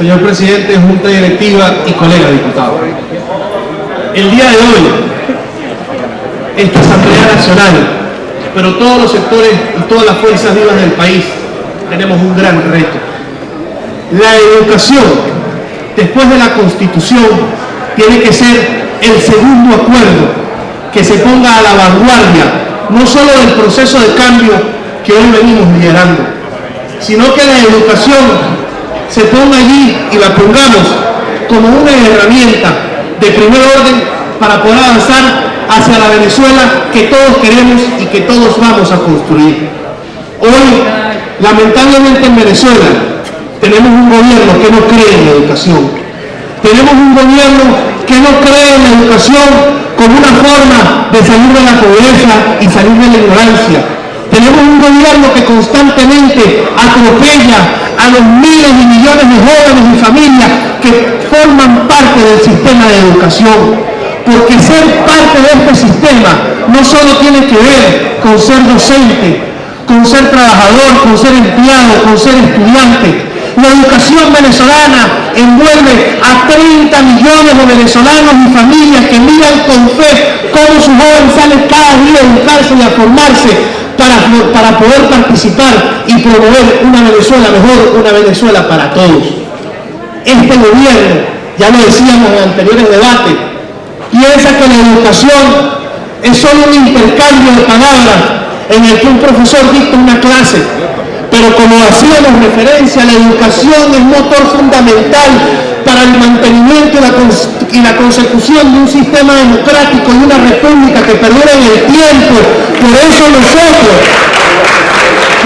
señor presidente de Junta Directiva y colegas diputados. El día de hoy, esta Asamblea Nacional, pero todos los sectores y todas las fuerzas vivas del país, tenemos un gran reto. La educación, después de la Constitución, tiene que ser el segundo acuerdo que se ponga a la vanguardia, no solo del proceso de cambio que hoy venimos liderando, sino que la educación se ponga allí y la pongamos como una herramienta de primer orden para poder avanzar hacia la Venezuela que todos queremos y que todos vamos a construir. Hoy, lamentablemente en Venezuela, tenemos un gobierno que no cree en la educación. Tenemos un gobierno que no cree en la educación como una forma de salir de la pobreza y salir de la ignorancia. Tenemos un gobierno que constantemente atropella a los miles y millones de jóvenes y familias que forman parte del sistema de educación. Porque ser parte de este sistema no solo tiene que ver con ser docente, con ser trabajador, con ser empleado, con ser estudiante. La educación venezolana envuelve a 30 millones de venezolanos y familias que miran con fe cómo sus jóvenes salen cada día a educarse y a formarse para poder participar y promover una Venezuela mejor, una Venezuela para todos. Este gobierno, ya lo decíamos en anteriores debates, piensa que la educación es solo un intercambio de palabras en el que un profesor dicta una clase, pero como hacíamos referencia, la educación es motor fundamental para el mantenimiento y la consecución de un sistema democrático y una república que perdure en el tiempo. Por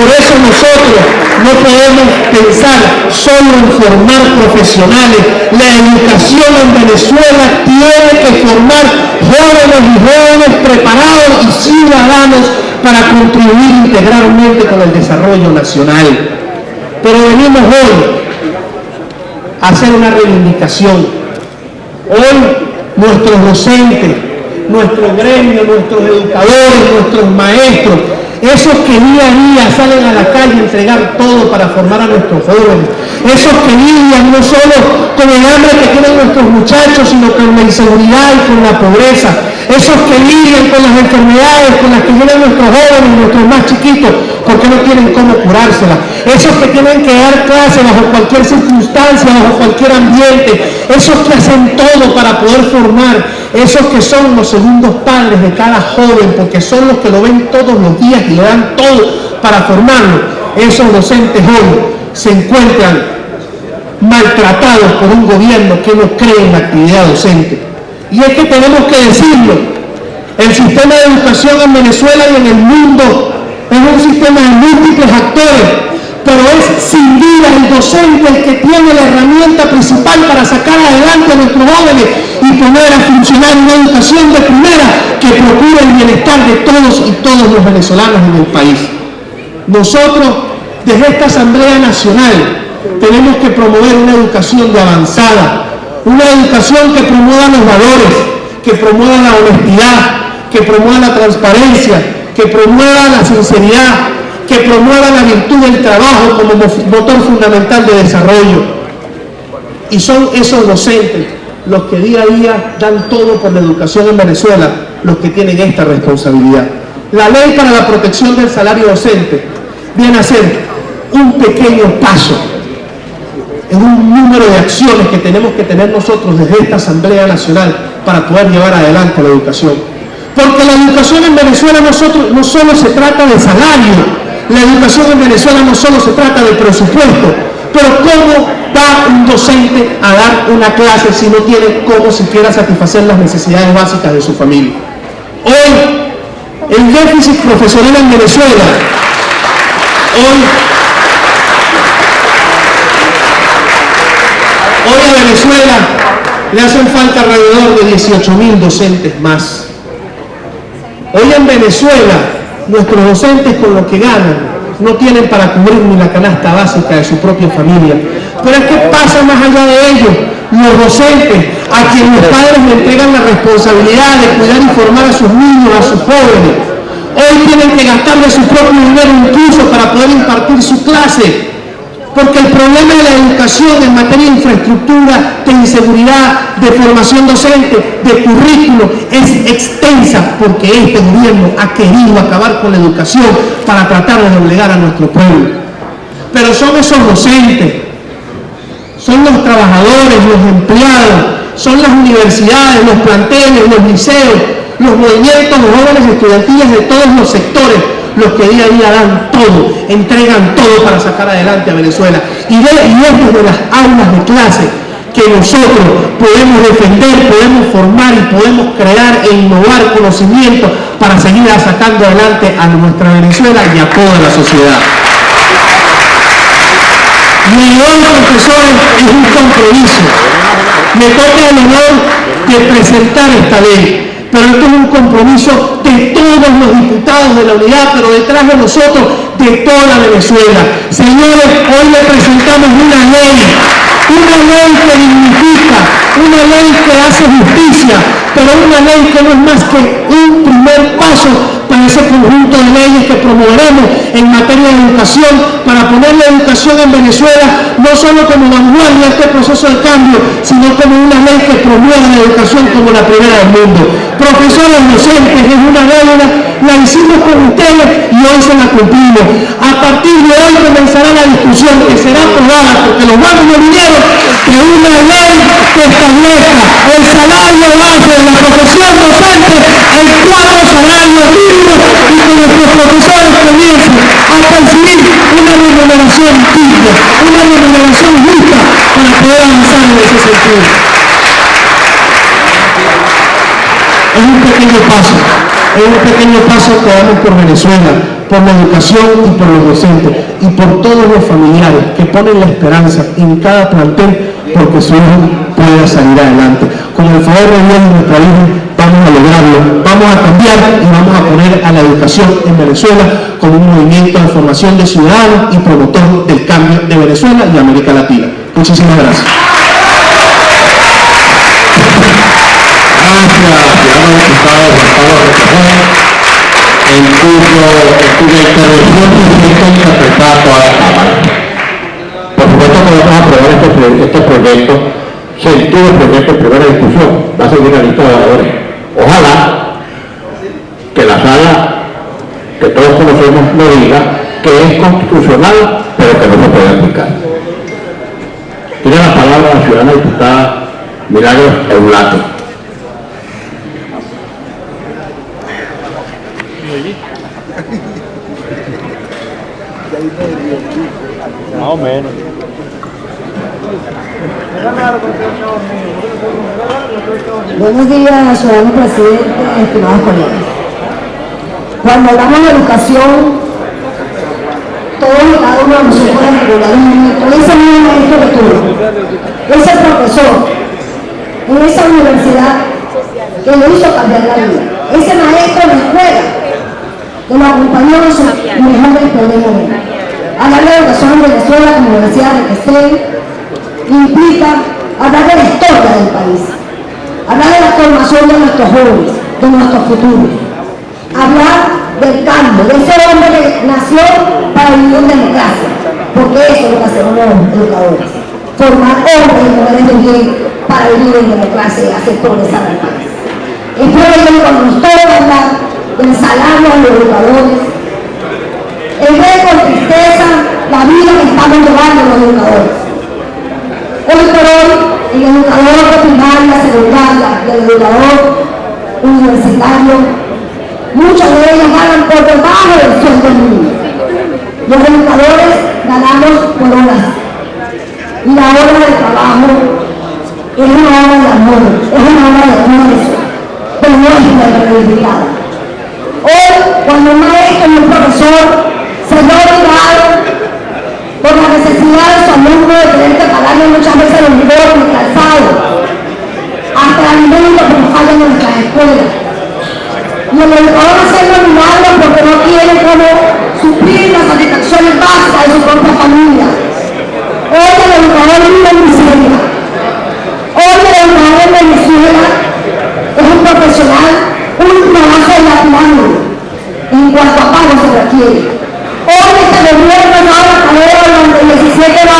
eso nosotros no podemos pensar solo en formar profesionales. La educación en Venezuela tiene que formar jóvenes y jóvenes preparados y ciudadanos para contribuir integralmente con el desarrollo nacional. Pero venimos hoy a hacer una reivindicación. Hoy nuestros docentes, nuestro gremio, nuestros educadores, nuestros maestros, esos que día a día salen a la calle a entregar todo para formar a nuestros jóvenes, esos que lidian no solo con el hambre que tienen nuestros muchachos, sino con la inseguridad y con la pobreza, esos que lidian con las enfermedades con las que vienen nuestros jóvenes, nuestros más chiquitos, porque no tienen cómo curárselas, esos que tienen que dar clases bajo cualquier circunstancia, bajo cualquier ambiente, esos que hacen todo para poder formar, esos que son los segundos padres de cada joven, porque son los que lo ven todos los días y le dan todo para formarlo. Esos docentes hoy se encuentran maltratados por un gobierno que no cree en la actividad docente. Y es que tenemos que decirlo, el sistema de educación en Venezuela y en el mundo es un sistema de múltiples actores, pero es sin duda el docente el que tiene la herramienta principal para sacar adelante a nuestros jóvenes y poner a funcionar una educación de primera que procure el bienestar de todos y todos los venezolanos en el país. Nosotros, desde esta Asamblea Nacional, tenemos que promover una educación de avanzada, una educación que promueva los valores, que promueva la honestidad, que promueva la transparencia, que promueva la sinceridad, que promueva la virtud del trabajo como motor fundamental de desarrollo. Y son esos docentes los que día a día dan todo por la educación en Venezuela, los que tienen esta responsabilidad. La ley para la protección del salario docente viene a ser un pequeño paso en un número de acciones que tenemos que tener nosotros desde esta Asamblea Nacional para poder llevar adelante la educación. Porque la educación en Venezuela no solo se trata de salario, la educación en Venezuela no solo se trata de presupuesto, pero ¿cómo va un docente a dar una clase si no tiene cómo siquiera satisfacer las necesidades básicas de su familia? Hoy, el déficit profesional en Venezuela, hoy a Venezuela le hacen falta alrededor de 18.000 docentes más. Hoy en Venezuela, nuestros docentes con lo que ganan no tienen para cubrir ni la canasta básica de su propia familia. Pero es que pasa más allá de ello. Los docentes, a quienes los padres le entregan la responsabilidad de cuidar y formar a sus niños, a sus jóvenes, hoy tienen que gastar de su propio dinero incluso para poder impartir su clase. porque el problema de la educación en materia de infraestructura, de inseguridad, de formación docente, de currículo, es extensa, porque este gobierno ha querido acabar con la educación para tratar de doblegar a nuestro pueblo. Pero son esos docentes, son los trabajadores, los empleados, son las universidades, los planteles, los liceos, los movimientos de jóvenes estudiantiles de todos los sectores, los que día a día dan todo, entregan todo para sacar adelante a Venezuela. Y es desde las aulas de clase que nosotros podemos defender, podemos formar y podemos crear e innovar conocimientos para seguir sacando adelante a nuestra Venezuela y a toda la sociedad. Mi hoy, profesores, es un compromiso. Me toca el honor de presentar esta ley. Pero esto es un compromiso de todos los diputados de la unidad, pero detrás de nosotros, de toda Venezuela. Señores, hoy le presentamos una ley que dignifica, una ley que hace justicia, pero una ley que no es más que un primer paso para ese conjunto de leyes que promoveremos en materia de educación, para poner la educación en Venezuela no solo como vanguardia de este proceso de cambio, sino como una ley que promueva la educación como la primera del mundo. Profesores docentes, es una deuda, la hicimos con ustedes y hoy se la cumplimos. A partir de hoy comenzará la discusión que será aprobada, porque los vamos no vinieron, de una ley que establezca el salario base de la profesión docente en 4 salarios mínimos y que nuestros profesores comiencen a percibir una remuneración digna, una remuneración justa para poder avanzar en ese sentido. Es un pequeño paso que damos por Venezuela, por la educación y por los docentes y por todos los familiares que ponen la esperanza en cada plantel porque su hijo pueda salir adelante. Con el favor de Dios y nuestra Virgen vamos a lograrlo, vamos a cambiar y vamos a poner a la educación en Venezuela como un movimiento de formación de ciudadanos y promotor del cambio de Venezuela y América Latina. Muchísimas gracias. Gracias, diputado en cuya intervención se interpretar toda la Cámara. Por supuesto que vamos a aprobar este proyecto, sentido el proyecto en primera discusión, va a seguir la lista de oradores. Ojalá que la sala, que todos conocemos, lo diga, que es constitucional, pero que no se puede aplicar. Tiene la palabra la ciudadana diputada Milagros Eulate. Más o menos. Buenos días, ciudadano presidente, estimados colegas. Cuando hablamos de educación, todos y cada uno de nosotros regularmente, ese mismo maestro que tuvo, ese profesor, en esa universidad que lo hizo cambiar la vida, ese maestro en la escuela que lo acompañó en sus mejores momentos. Hablar de educación en Venezuela, como decía Requesén, implica hablar de la historia del país, hablar de la formación de nuestros jóvenes, de nuestros futuros, hablar del cambio, de ese hombre que nació para vivir en democracia, porque eso es lo que hacemos los educadores, formar hombres y mujeres de bien para vivir en democracia y hacer progresar al país. Es por ello que cuando nos toca hablar del salario de los educadores, es ver con tristeza la vida que estamos llevando los educadores. Hoy por hoy, el educador de primaria, secundaria, el educador universitario, muchos de ellos ganan por debajo del sueldo mínimo. Los educadores ganamos por horas. Y la hora de trabajo es una hora de amor, es una hora de esfuerzo, de nuestra credibilidad. Hoy, cuando un maestro y un profesor se ve obligado por la necesidad de su alumno de tener que pagarle muchas veces los uniformes, calzados, hasta alimentos que nos faltan en nuestras escuelas. Y el educador haciendo milagros porque no tiene cómo suplir las satisfacciones básicas de su propia familia. Hoy el educador vive en miseria. Hoy el educador en Venezuela es un profesional última base de la pirámide en cuanto a pago se requiere. Hoy este gobierno no ha acabado durante 17 años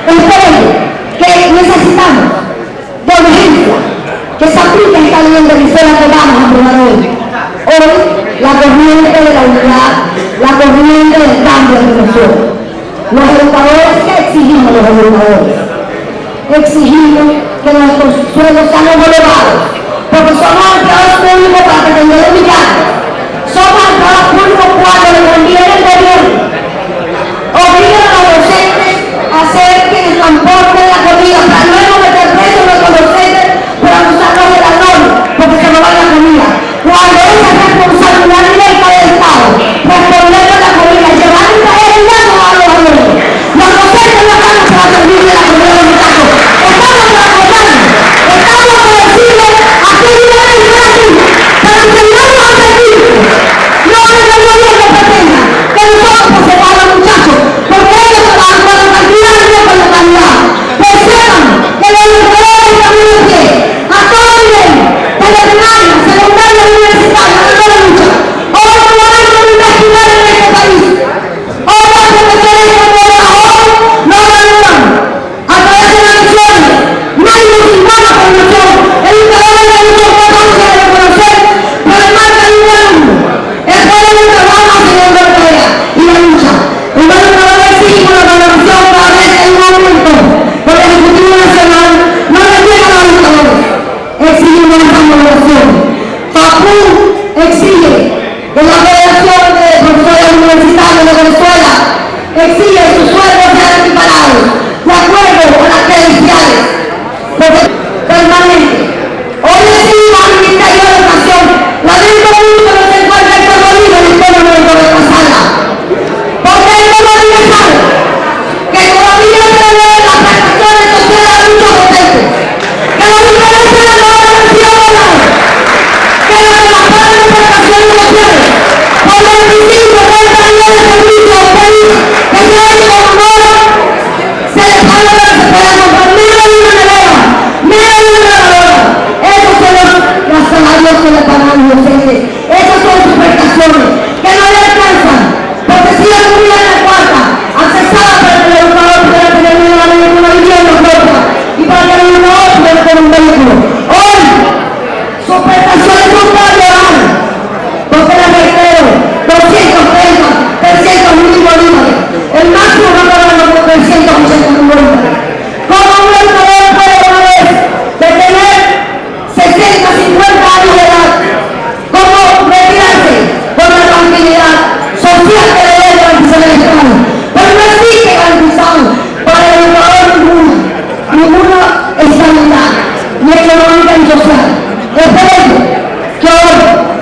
Es por ello que necesitamos de urgencia que se aplique esta ley de Venezuela que vamos a aprobar hoy. Hoy, la corriente de la unidad, la corriente del cambio de Venezuela. Los educadores, ¿qué exigimos los educadores? Exigimos que nuestros sueldos sean homologados, porque somos empleados públicos para pretender humillarnos. Somos empleados públicos cuando le conviene el gobierno. Obligan a los docentes a ser quienes transporten la comida, para luego meter preso a nuestros docentes por abusarnos de la norma, porque se roban la comida. Cuando esa es responsabilidad directa del Estado, responder a la comida, llevar un traje y no a los alumnos. Los docentes no estamos para servirle la comida a los muchachos. Estamos para apoyarnos. Estamos para decirle a qué nivel es gratis, para enseñarnos a servir. No es el gobierno que pretenda que nosotros posemos a los muchachos, porque ellos trabajan con la cantidad y no con la calidad. Pues sepan que los educadores están en pie, a todo nivel, desde primaria, secundaria, universitaria, de toda lucha. Hoy no hay que investigar en este país. Hoy las profesiones que tenemos hoy no ayudan a través de las misiones. Nadie nos invita a formación. El educador de nosotros no se debe reconocer por el mal camino del mundo. Es por el trabajo hacia la tarea y la lucha. El educador exige la programación cada vez que hay un aumento por el Ejecutivo Nacional. No le llega a los educadores. Exigimos esta moderación. FAPU exige de la Federación de Profesores Universitarios de Venezuela, exige sus sueldos sean equiparados de acuerdo con las credenciales permanentes. Hoy decimos al Ministerio de Educación, la ley pública no se encuentra en todo el momento de pasarla. Porque el gobierno sabe que todavía se deben las prestaciones sociales a muchos docentes, que la diferencia de la organización laboral, que la de las prestaciones sociales, por el principio de esta ley de servicio al país, que se ha hecho con honor, se les paga lo que se pueda comprar, menos de una nevera, menos de una lavadora. Esos son los salarios que le pagan a los docentes, esas son sus prestaciones, que no le alcanzan, porque si la comida en la cuarta, accesada para que el educador pueda tener una vivienda propia y para que el educador pueda tener un vehículo. Hoy, sus prestaciones son para llevar, porque les reitero, 230, 300.000 bolívares, el máximo va a pagar los 380.000 bolívares. ¿Cómo un educador puede una vez de tener 60, 50 años de edad, cómo retirarse con la tranquilidad social que le debe garantizar el Estado? Pero no existe garantizado para el educador ninguna estabilidad, ni económica ni social. Es por ello que hoy,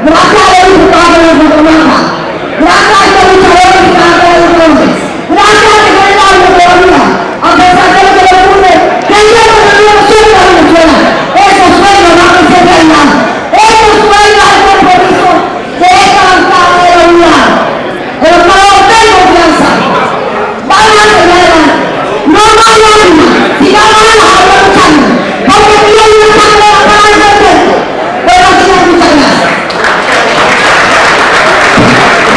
gracias a los diputados de nuestro programa, gracias a estos luchadores y gracias a los hombres, gracias a que no hay algo todavía, a pesar de lo que le ocurre, que el día de la sueldo a Venezuela, esos sueños van a ser realidad, esos sueños al compromiso de esta bancada de la unidad. El Estado tengo confianza, van a seguir adelante, no más lágrimas, sino más a luchando, porque tienen una sangre para el presente. Pero así es, muchas gracias.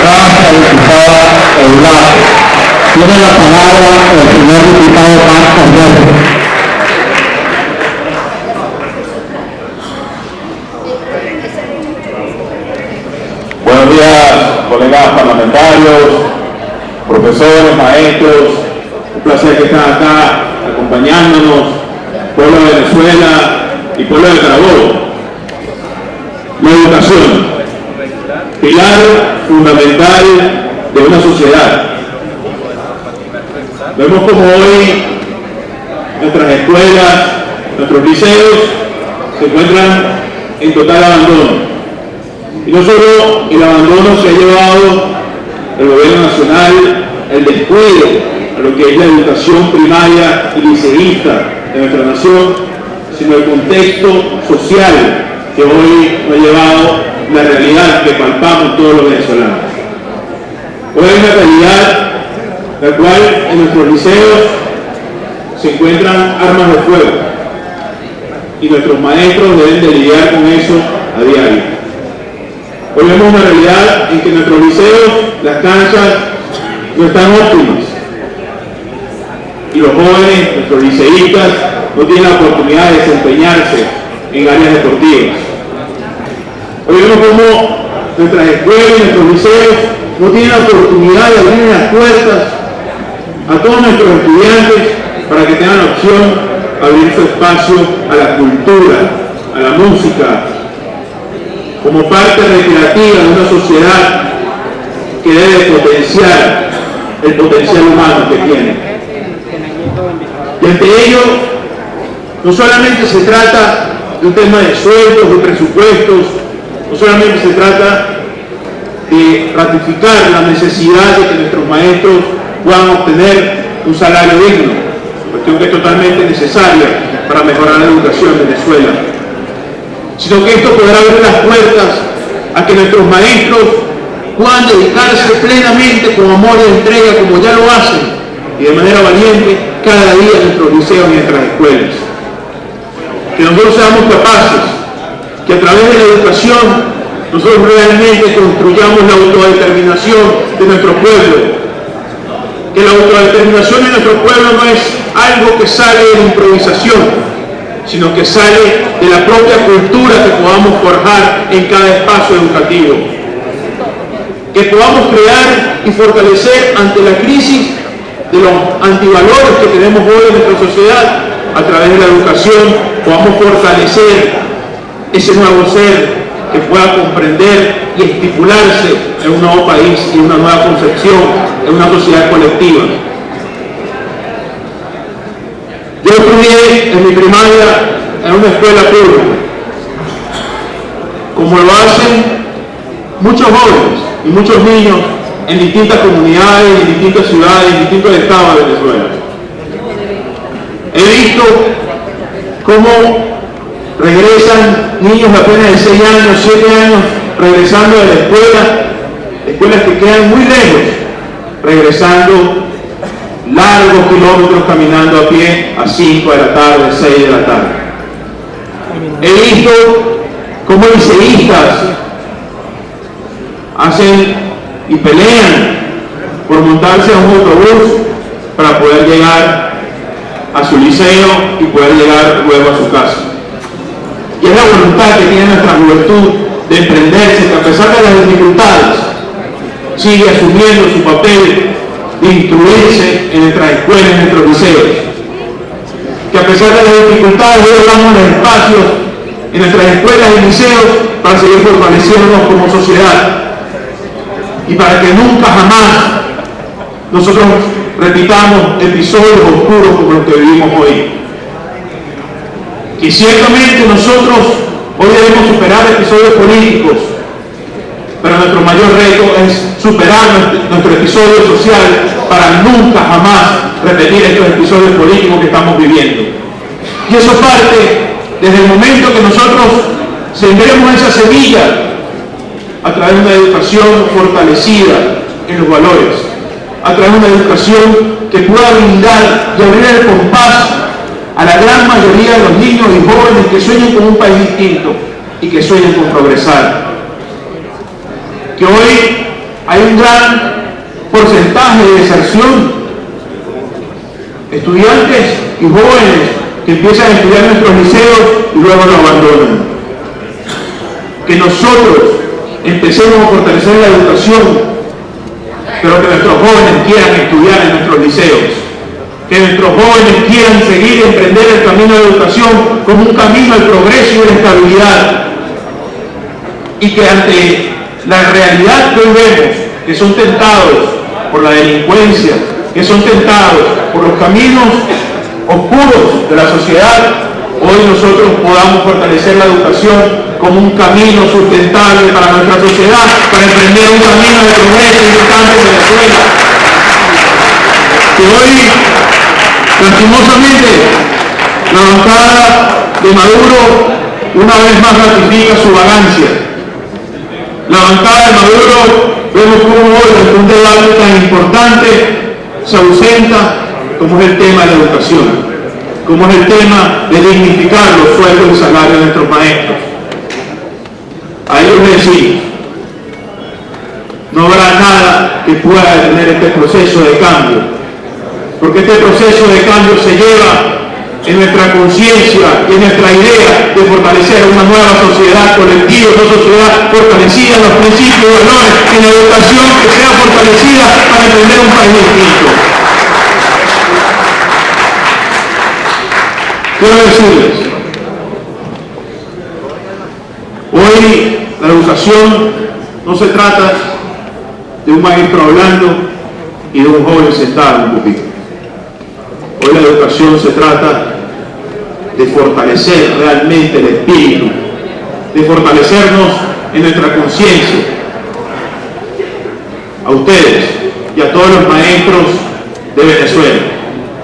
Gracias, diputada Eulalia. Tiene la palabra el señor diputado Marcos Verde. Buenos días, colegas parlamentarios, profesores, maestros. Un placer que estén acá acompañándonos, pueblo de Venezuela y pueblo de Carabobo. La educación, pilar fundamental de una sociedad. Vemos como hoy nuestras escuelas, nuestros liceos se encuentran en total abandono. Y no solo el abandono se ha llevado el gobierno nacional, el descuido a lo que es la educación primaria y liceísta de nuestra nación, sino el contexto social que hoy nos ha llevado la realidad que palpamos todos los venezolanos. Hoy hay una realidad la cual en nuestros liceos se encuentran armas de fuego y nuestros maestros deben de lidiar con eso a diario. Hoy vemos una realidad en que en nuestros liceos las canchas no están óptimas. y los jóvenes, nuestros liceístas, no tienen la oportunidad de desempeñarse en áreas deportivas. Hoy vemos cómo nuestras escuelas y nuestros liceos no tienen la oportunidad de abrir las puertas a todos nuestros estudiantes para que tengan la opción de abrir su espacio a la cultura, a la música, como parte recreativa de una sociedad que debe potenciar el potencial humano que tiene. Y ante ello, no solamente se trata de un tema de sueldos, de presupuestos, no solamente se trata de ratificar la necesidad de que nuestros maestros puedan obtener un salario digno, cuestión que es totalmente necesaria para mejorar la educación en Venezuela, sino que esto podrá abrir las puertas a que nuestros maestros puedan dedicarse plenamente con amor y entrega, como ya lo hacen, y de manera valiente cada día en nuestros liceos y nuestras escuelas. Que nosotros seamos capaces, que a través de la educación nosotros realmente construyamos la autodeterminación de nuestro pueblo. Que la autodeterminación de nuestro pueblo no es algo que sale de la improvisación, sino que sale de la propia cultura que podamos forjar en cada espacio educativo. Que podamos crear y fortalecer ante la crisis de los antivalores que tenemos hoy en nuestra sociedad, a través de la educación podamos fortalecer ese nuevo ser que pueda comprender y estipularse en un nuevo país y una nueva concepción, en una sociedad colectiva. Yo estudié en mi primaria en una escuela pública, como lo hacen muchos jóvenes y muchos niños en distintas comunidades, en distintas ciudades, en distintos estados de Venezuela. He visto cómo regresan niños de apenas de 6 años, 7 años, regresando de la escuela, escuelas que quedan muy lejos, regresando largos kilómetros caminando a pie a 5 de la tarde, 6 de la tarde. He visto cómo liceístas hacen y pelean por montarse a un autobús para poder llegar a su liceo y poder llegar luego a su casa. Y es la voluntad que tiene nuestra juventud de emprenderse, que a pesar de las dificultades sigue asumiendo su papel de instruirse en nuestras escuelas, en nuestros liceos. Que a pesar de las dificultades hoy damos los espacios en nuestras escuelas y liceos para seguir fortaleciéndonos como sociedad. Y para que nunca jamás nosotros repitamos episodios oscuros como los que vivimos hoy. Que ciertamente nosotros hoy debemos superar episodios políticos, pero nuestro mayor reto es superar nuestro episodio social para nunca jamás repetir estos episodios políticos que estamos viviendo. Y eso parte desde el momento que nosotros sembremos esa semilla a través de una educación fortalecida en los valores, a través de una educación que pueda brindar y abrir el compás a la gran mayoría de los niños y jóvenes que sueñan con un país distinto y que sueñan con progresar. Que hoy hay un gran porcentaje de deserción, estudiantes y jóvenes que empiezan a estudiar en nuestros liceos y luego lo abandonan. Que nosotros empecemos a fortalecer la educación, pero que nuestros jóvenes quieran estudiar en nuestros liceos, que nuestros jóvenes quieran seguir y emprender el camino de la educación como un camino al progreso y a la estabilidad, y que ante la realidad que hoy vemos, que son tentados por la delincuencia, que son tentados por los caminos oscuros de la sociedad, hoy nosotros podamos fortalecer la educación como un camino sustentable para nuestra sociedad, para emprender un camino de progreso y de cambio en Venezuela. Que hoy, lastimosamente, la bancada de Maduro una vez más ratifica su vagancia. La bancada de Maduro, vemos cómo hoy ante un debate tan importante se ausenta, como es el tema de la educación, como es el tema de dignificar los sueldos y salarios de nuestros maestros. A ellos les decimos, no habrá nada que pueda detener este proceso de cambio, porque este proceso de cambio se lleva en nuestra conciencia y en nuestra idea de fortalecer una nueva sociedad colectiva, una sociedad fortalecida en los principios y valores, en la educación que sea fortalecida para entender un país distinto. Quiero decirles, hoy la educación no se trata de un maestro hablando y de un joven sentado en un pupitre. Hoy la educación se trata de fortalecer realmente el espíritu, de fortalecernos en nuestra conciencia. A ustedes y a todos los maestros de Venezuela,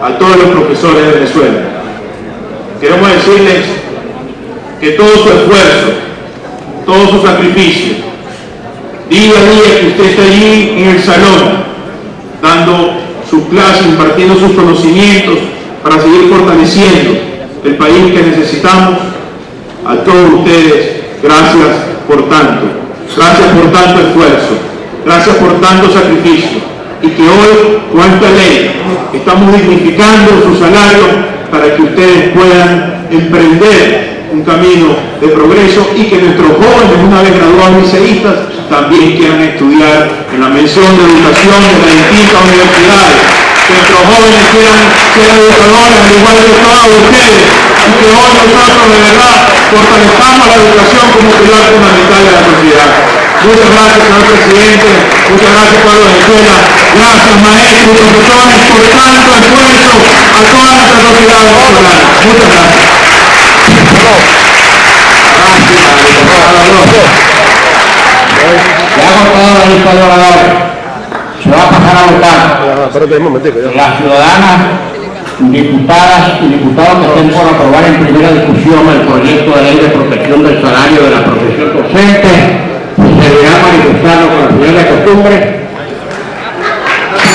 a todos los profesores de Venezuela, queremos decirles que todo su esfuerzo, todo su sacrificio, día a día que usted está allí en el salón, dando sus clases, impartiendo sus conocimientos para seguir fortaleciendo el país que necesitamos, a todos ustedes, gracias por tanto esfuerzo, gracias por tanto sacrificio, y que hoy, con esta ley, estamos dignificando su salario para que ustedes puedan emprender un camino de progreso y que nuestros jóvenes, una vez graduados liceístas, también quieran estudiar en la mención de educación de las distintas universidades. Que nuestros jóvenes quieran ser educadores al igual que todos ustedes, y que hoy nosotros de verdad fortalezcamos la educación como pilar fundamental de la sociedad. Muchas gracias, señor presidente, muchas gracias, pueblo de Venezuela, gracias maestros y profesores por tanto esfuerzo a toda nuestra sociedad venezolana. Muchas gracias. Ya ha cortado la lista de oradores. Se va a pasar a votar. Las ciudadanas, diputadas y diputados que estén por aprobar en primera discusión el proyecto de ley de protección del salario de la profesión docente, se deberá manifestarlo con la señal de costumbre.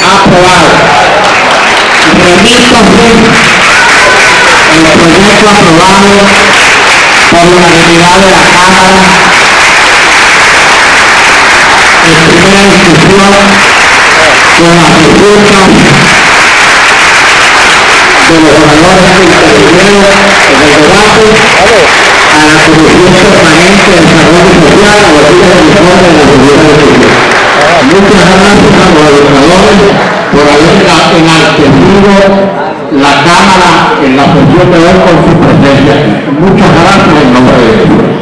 Aprobado. Remito el proyecto aprobado por unanimidad de la Cámara en primera discusión con las propuestas de los oradores que intervinieron en el debate a la Comisión Permanente de Desarrollo Social a los días del informe de la Seguridad de Chile. Muchas gracias a los educadores por haber enaltecido la Cámara en la sesión de hoy con su presencia. Muchas gracias en nombre de Dios.